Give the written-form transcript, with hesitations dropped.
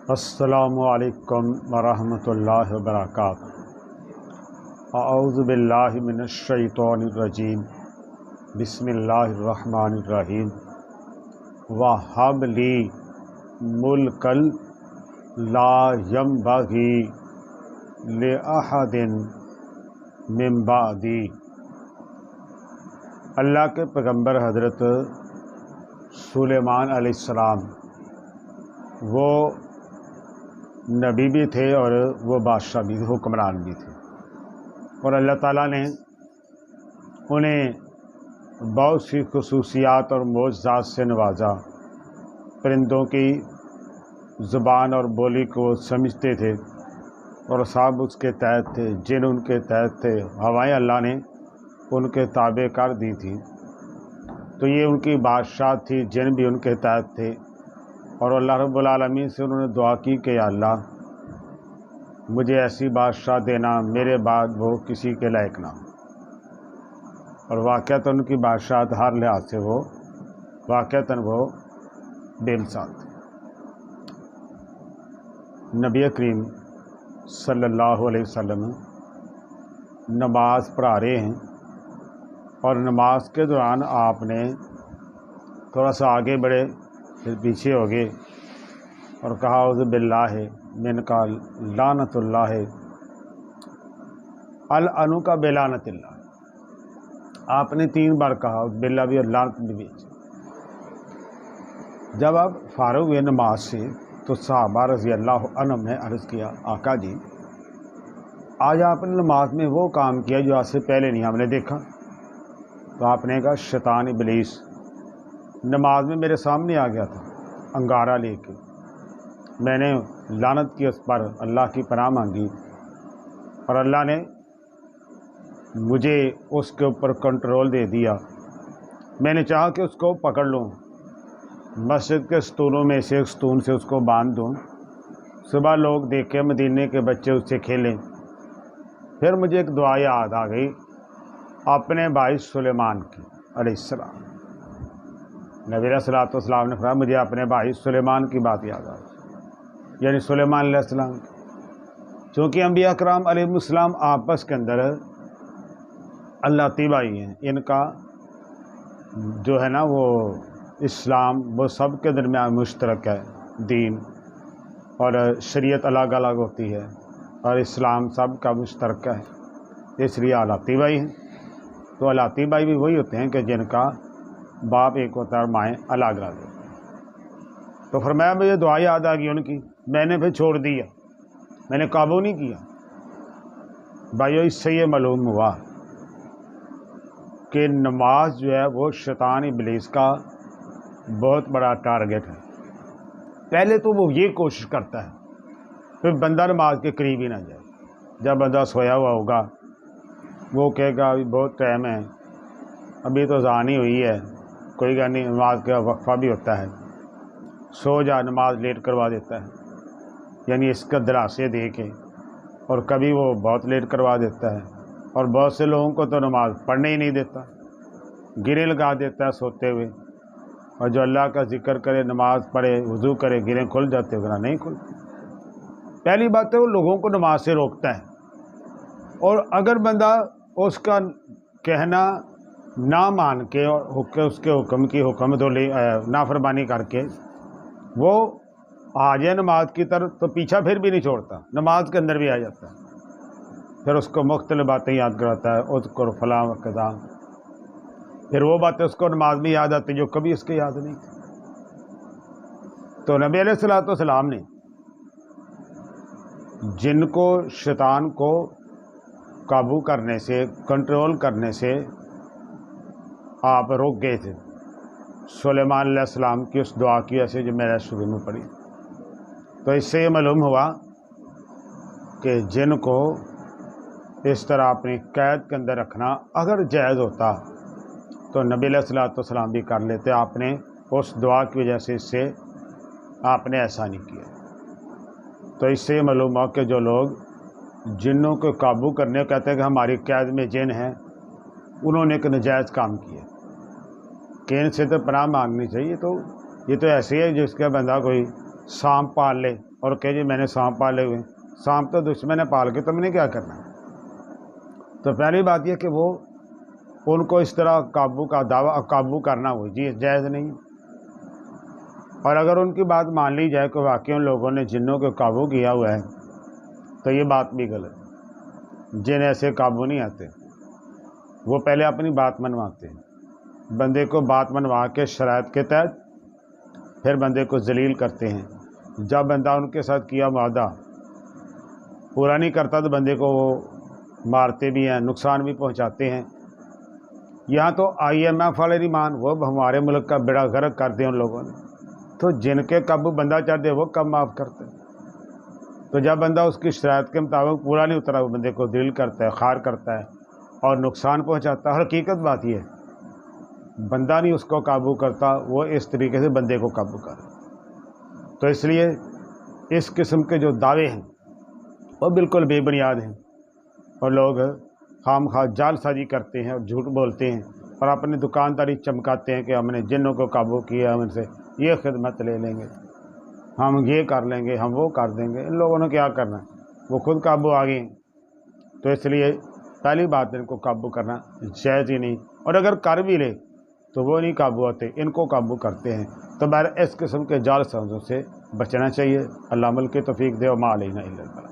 السلام علیکم ورحمۃ اللہ وبرکاتہ۔ اعوذ باللہ من الشیطان الرجیم، بسم اللہ الرحمن الرحیم۔ وَهَبْ لِي مُلْكًا لَا يَنبَغِي لِأَحَدٍ مِّن بَعْدِي۔ اللہ کے پیغمبر حضرت سلیمان علیہ السلام وہ نبی بھی تھے اور وہ بادشاہ بھی تھے، حکمران بھی تھے، اور اللہ تعالیٰ نے انہیں بہت سی خصوصیات اور معجزات سے نوازا۔ پرندوں کی زبان اور بولی کو سمجھتے تھے اور سب اس کے تحت تھے، جن ان کے تحت تھے، ہوائیں اللہ نے ان کے تابع کر دی تھی، تو یہ ان کی بادشاہ تھی، جن بھی ان کے تحت تھے۔ اور اللہ رب العالمین سے انہوں نے دعا کی کہ یا اللہ مجھے ایسی بادشاہ دینا میرے بعد وہ کسی کے لائق نہ ہو۔ اور واقعتاً ان کی بادشاہت ہر لحاظ سے وہ واقعتاً وہ بے مثال تھے۔ نبی کریم صلی اللہ علیہ وسلم نماز پڑھا رہے ہیں، اور نماز کے دوران آپ نے تھوڑا سا آگے بڑھے، پھر پیچھے ہو گئے اور کہا اعوذ باللہ من کا لعنت اللہ العنو کا بلعنت اللہ۔ آپ نے 3 بار کہا اعوذ باللہ بھی اور لعنت بھی۔ جب آپ فارغ ہوئے نماز سے تو صحابہ رضی اللہ عنہم نے عرض کیا آقا جی آج آپ نے نماز میں وہ کام کیا جو آج سے پہلے نہیں ہم نے دیکھا۔ تو آپ نے کہا شیطان ابلیس نماز میں میرے سامنے آ گیا تھا انگارہ لے کے، میں نے لعنت کی اس پر، اللہ کی پناہ مانگی، اور اللہ نے مجھے اس کے اوپر کنٹرول دے دیا۔ میں نے چاہا کہ اس کو پکڑ لوں، مسجد کے ستونوں میں سے ایک ستون سے اس کو باندھ دوں، صبح لوگ دیکھیں مدینے کے بچے اس سے کھیلیں۔ پھر مجھے ایک دعا یاد آ گئی اپنے بھائی سلیمان کی علیہ السلام۔ نبی علیہ السلام نے فرمایا مجھے اپنے بھائی سلیمان کی بات یاد آ گئی، یعنی سلیمان علیہ السلام کی۔ چونکہ انبیاء کرام علیہ السلام آپس کے اندر اللہ بھائی ہیں، ان کا جو ہے نا وہ اسلام وہ سب کے درمیان مشترک ہے، دین اور شریعت الگ الگ ہوتی ہے، اور اسلام سب کا مشترک ہے، اس لیے اللہ بھائی ہیں۔ تو اللہ بھائی بھی وہی ہوتے ہیں کہ جن کا باپ ایک ہوتا ہے اور مائیں الگ الگ ہوتی ہیں۔ تو فرمایا مجھے دعا یاد آ گئی ان کی، میں نے پھر چھوڑ دیا، میں نے قابو نہیں کیا۔ بھائیو اس سے یہ معلوم ہوا کہ نماز جو ہے وہ شیطان ابلیس کا بہت بڑا ٹارگٹ ہے۔ پہلے تو وہ یہ کوشش کرتا ہے پھر بندہ نماز کے قریب ہی نہ جائے۔ جب بندہ سویا ہوا ہوگا وہ کہے گا ابھی بہت ٹائم ہے، ابھی تو اذان ہی ہوئی ہے، کوئی گا نہیں، نماز کا وقفہ بھی ہوتا ہے، سو جا، نماز لیٹ کروا دیتا ہے، یعنی اس کا دلاسے دے کے، اور کبھی وہ بہت لیٹ کروا دیتا ہے، اور بہت سے لوگوں کو تو نماز پڑھنے ہی نہیں دیتا، گرے لگا دیتا ہے سوتے ہوئے، اور جو اللہ کا ذکر کرے، نماز پڑھے، وضو کرے، گریں کھل جاتے ورنہ نہیں کھلتے۔ پہلی بات ہے وہ لوگوں کو نماز سے روکتا ہے، اور اگر بندہ اس کا کہنا نہ مان کے اور اس کے حکم کی نافرمانی کر کے وہ آ جائے نماز کی طرف تو پیچھا پھر بھی نہیں چھوڑتا، نماز کے اندر بھی آ جاتا ہے، پھر اس کو مختلف باتیں یاد کراتا ہے، اذکر فلاں وقذا، پھر وہ باتیں اس کو نماز میں یاد آتی جو کبھی اس کے یاد نہیں تھی۔ تو نبی علیہ السلام نے جن کو شیطان کو قابو کرنے سے، کنٹرول کرنے سے آپ روک گئے تھے، سلیمان علیہ السلام کی اس دعا کی وجہ سے جو میں نے شروع میں پڑھی، تو اس سے یہ معلوم ہوا کہ جن کو اس طرح اپنی قید کے اندر رکھنا اگر جائز ہوتا تو نبی علیہ السلام بھی کر لیتے، آپ نے اس دعا کی وجہ سے اس سے آپ نے ایسا نہیں کیا۔ تو اس سے یہ معلوم ہوا کہ جو لوگ جنوں کو قابو کرنے کہتے ہیں کہ ہماری قید میں جن ہیں، انہوں نے ایک ناجائز کام کیا کہ ان سے تو پناہ مانگنی چاہیے۔ تو یہ تو ایسے ہے جس کا بندہ کوئی سانپ پال لے اور کہ جی میں نے سانپ پالے ہوئے ہیں. سانپ تو دشمن ہے پال کے، تم نے کیا کرنا ہے؟ تو پہلی بات یہ کہ وہ ان کو اس طرح قابو کرنا ہوئی جی جائز نہیں. اور اگر ان کی بات مان لی جائے کہ واقعی ان لوگوں نے جنوں کو قابو کیا ہوا ہے تو یہ بات بھی غلط ہے. جن ایسے قابو نہیں آتے، وہ پہلے اپنی بات منواتے ہیں، بندے کو بات منوا کے شرائط کے تحت پھر بندے کو ذلیل کرتے ہیں. جب بندہ ان کے ساتھ کیا معاہدہ پورا نہیں کرتا تو بندے کو وہ مارتے بھی ہیں، نقصان بھی پہنچاتے ہیں. یہاں تو IMF والے نہیں مان، وہ ہمارے ملک کا بیڑا غرق کر دیا ان لوگوں نے. تو جن کے قابو بندہ چڑھ دے وہ کب معاف کرتے ہیں؟ تو جب بندہ اس کی شرائط کے مطابق پورا نہیں اترا، وہ بندے کو ذلیل کرتا ہے، خار کرتا ہے اور نقصان پہنچاتا ہے. حقیقت بات یہ ہے بندہ نہیں اس کو قابو کرتا، وہ اس طریقے سے بندے کو قابو کرے. تو اس لیے اس قسم کے جو دعوے ہیں وہ بالکل بے بنیاد ہیں، اور لوگ خام خواہ جال سازی کرتے ہیں اور جھوٹ بولتے ہیں اور اپنی دکانداری چمکاتے ہیں کہ ہم نے جنوں کو قابو کیا، ہم ان سے یہ خدمت لے لیں گے، ہم یہ کر لیں گے، ہم وہ کر دیں گے. ان لوگوں نے کیا کرنا ہے؟ وہ خود قابو آ گئے ہیں. تو اس لیے پہلی بات ان کو قابو کرنا جائز ہی نہیں، اور اگر کر بھی لے تو وہ نہیں قابو آتے، ان کو قابو کرتے ہیں. تو بہر اس قسم کے جال سازوں سے بچنا چاہیے. اللہ عمل کی توفیق دے، وما علینا الا البلاغ.